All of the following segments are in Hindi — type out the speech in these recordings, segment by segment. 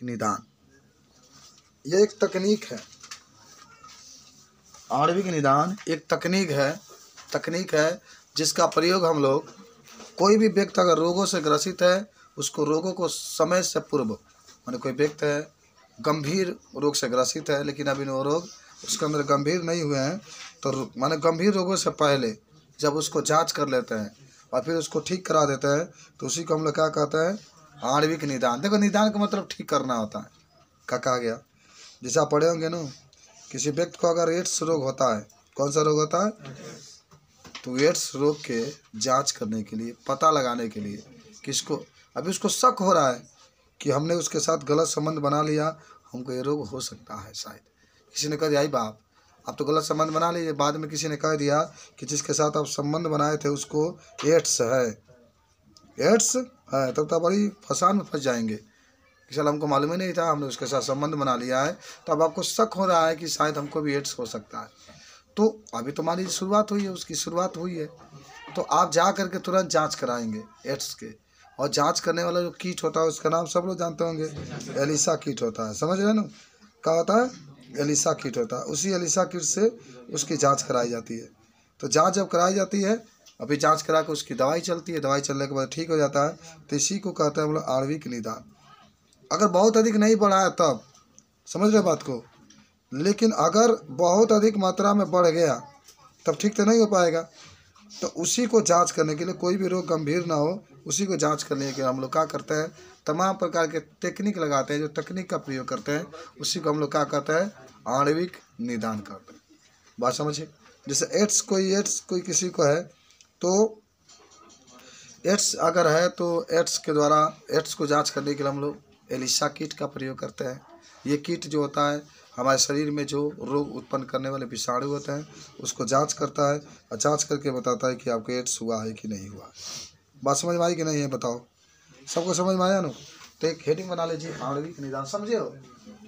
निदान, यह एक तकनीक है। आणविक निदान एक तकनीक है जिसका प्रयोग हम लोग, कोई भी व्यक्ति अगर रोगों से ग्रसित है उसको रोगों को समय से पूर्व, माने कोई व्यक्ति है गंभीर रोग से ग्रसित है लेकिन अभी वो रोग उसके अंदर गंभीर नहीं हुए हैं, तो माने गंभीर रोगों से पहले जब उसको जांच कर लेते हैं और फिर उसको ठीक करा देते हैं तो उसी को हम लोग क्या कहते हैं, आणविक निदान। देखो निदान का मतलब ठीक करना होता है। क्या कहा गया, जैसे आप पढ़े होंगे ना, किसी व्यक्ति को अगर एड्स रोग होता है, कौन सा रोग होता है, तो एड्स रोग के जांच करने के लिए, पता लगाने के लिए, किसको अभी उसको शक हो रहा है कि हमने उसके साथ गलत संबंध बना लिया, हमको ये रोग हो सकता है शायद। किसी ने कह दिया, बाप आप तो गलत संबंध बना लीजिए, बाद में किसी ने कह दिया कि जिसके साथ आप संबंध बनाए थे उसको एड्स है, तब तो बड़ी फसान में फंस जाएंगे कि चल हमको मालूम ही नहीं था, हमने उसके साथ संबंध बना लिया है, तो अब आपको शक हो रहा है कि शायद हमको भी एड्स हो सकता है। तो अभी तो हमारी शुरुआत हुई है, उसकी शुरुआत हुई है, तो आप जा करके तुरंत जांच कराएंगे एड्स के। और जांच करने वाला जो किट होता है उसका नाम सब लोग जानते होंगे, एलिसा किट होता है, समझ रहे हैं ना, क्या होता है, एलिसा किट होता है। उसी एलिसा किट से उसकी जांच कराई जाती है। तो जांच जब कराई जाती है, अभी जांच करा के उसकी दवाई चलती है, दवाई चलने के बाद ठीक हो जाता है, तो इसी को कहते हैं हम लोग आणविक निदान। अगर बहुत अधिक नहीं बढ़ा है तब, समझ रहे बात को, लेकिन अगर बहुत अधिक मात्रा में बढ़ गया तब ठीक तो नहीं हो पाएगा। तो उसी को जांच करने के लिए, कोई भी रोग गंभीर ना हो, उसी को जांच करने के लिए हम लोग क्या करते हैं, तमाम प्रकार के टेक्निक लगाते हैं, जो तकनीक का प्रयोग करते हैं उसी को हम लोग क्या कहते हैं, आणविक निदान करते हैं। बात समझिए, जैसे एड्स कोई किसी को है, तो एड्स अगर है तो एड्स के द्वारा एड्स को जांच करने के लिए हम लोग एलिसा किट का प्रयोग करते हैं। ये किट जो होता है हमारे शरीर में जो रोग उत्पन्न करने वाले विषाणु होते हैं उसको जांच करता है और जांच करके बताता है कि आपको एड्स हुआ है कि नहीं हुआ। बात समझ में आई कि नहीं है, बताओ, सबको समझ में आया ना। तो एक हेडिंग बना लीजिए, आणविक निदान, समझे हो,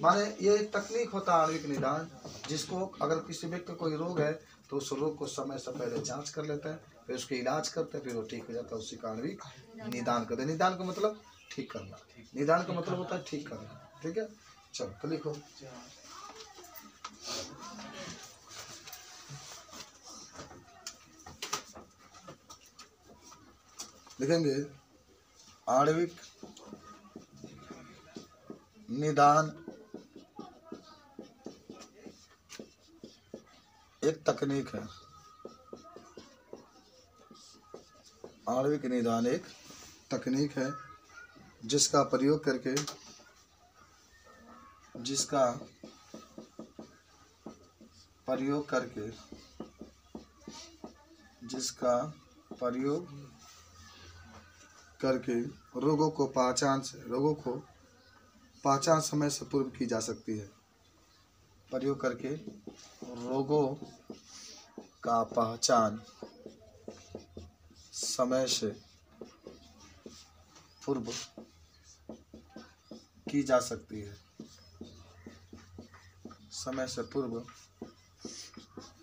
माने ये एक तकनीक होता है आणविक निदान, जिसको अगर किसी व्यक्ति को कोई रोग है तो उस रोग को समय से पहले जांच कर लेते हैं, फिर उसके इलाज करते हैं, फिर वो ठीक हो जाता है, उसी का आणविक निदान करते हैं। निदान का मतलब ठीक करना, निदान का मतलब होता है ठीक करना। ठीक है, चलो तो लिखो, लिखेंगे आणविक निदान एक तकनीक है। आणविक निदान एक तकनीक है जिसका प्रयोग करके रोगों को पहचान समय से पूर्व की जा सकती है। प्रयोग करके रोगों का पहचान समय से पूर्व की जा सकती है, समय से पूर्व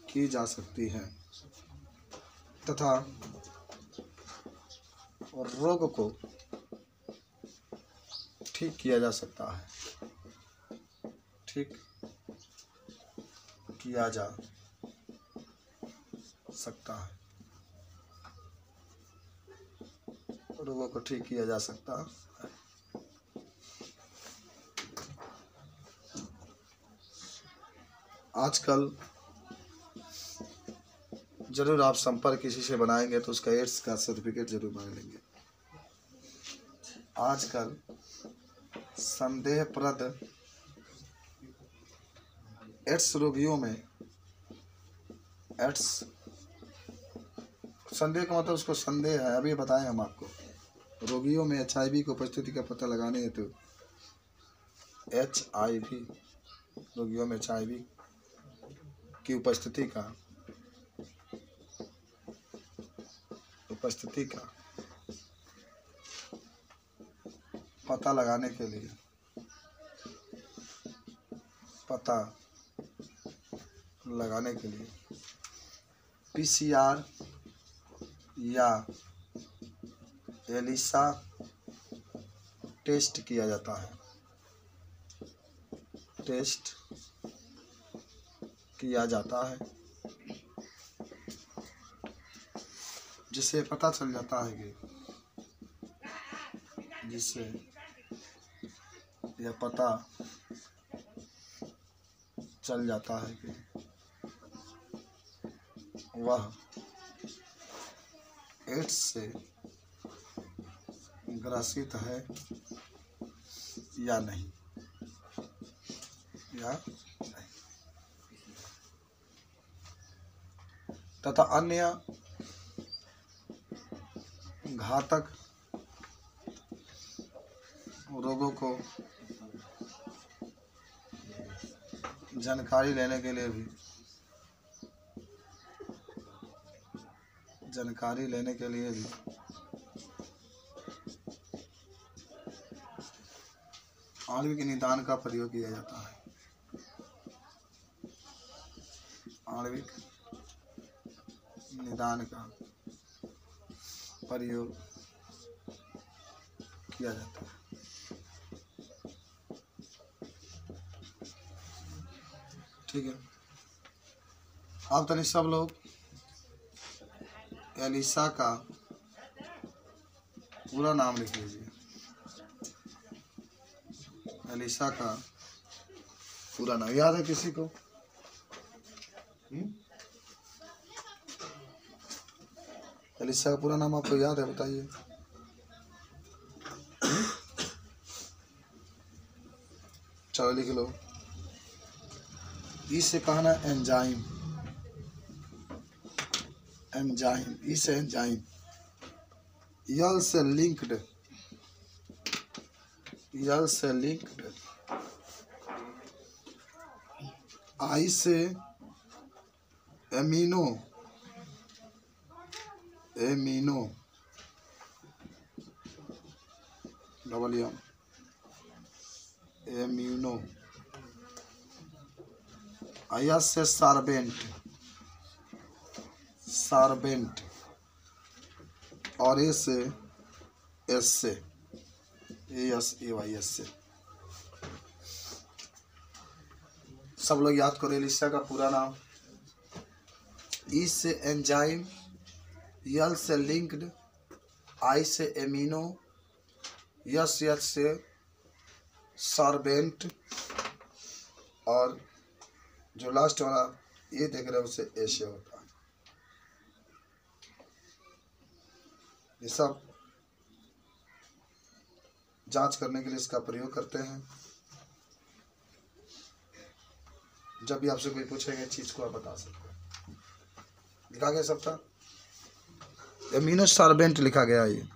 की जा सकती है तथा रोग को ठीक किया जा सकता है, ठीक किया जा सकता है, रोगों को ठीक किया जा सकता है। आजकल जरूर आप संपर्क किसी से बनाएंगे तो उसका एड्स का सर्टिफिकेट जरूर मांग लेंगे। आजकल संदेहप्रद एड्स रोगियों में, एड्स संदेह का मतलब उसको संदेह है, अभी बताएं हम आपको, रोगियों में HIV की उपस्थिति का पता लगाने हेतु HIV रोगियों में HIV की उपस्थिति का पता लगाने के लिए PCR या एलिसा टेस्ट किया जाता है। टेस्ट किया जाता है, जिससे पता चल जाता है कि जिससे यह पता चल जाता है कि वह एड्स से ग्रसित है या नहीं, तथा अन्य घातक रोगों को जानकारी लेने के लिए भी आणविक निदान का प्रयोग किया जाता है। आणविक निदान का प्रयोग किया जाता है। ठीक है, अब तनी सब लोग एलिसा का पूरा नाम लिख लीजिए। एलिसा का पूरा नाम याद है किसी को? एलिसा का पूरा नाम आपको याद है? बताइए। चलो लिख लो। ई से कहना एंजाइम, एंजाइम, ई से एंजाइम। यल से लिंक्ड, यल से लिंक्ड। आई से एमिनो, एमिनो डबल एम, एम्यूनो। एस से सार्बेंट, सार्बेंट। और ए से एस से, ASAY से। सब लोग याद करो एलिसा का पूरा नाम। ई से एंजाइम, यल से लिंक्ड, आई से एमिनो, यस से सार्बेंट, और जो लास्ट वाला ये देख रहे हो उसे एशे होता है। ये सब जांच करने के लिए इसका प्रयोग करते हैं। जब भी आपसे कोई पूछेगा चीज को आप बता सकते हैं। लिखा गया सबका एमिनो सार्बेंट लिखा गया ये।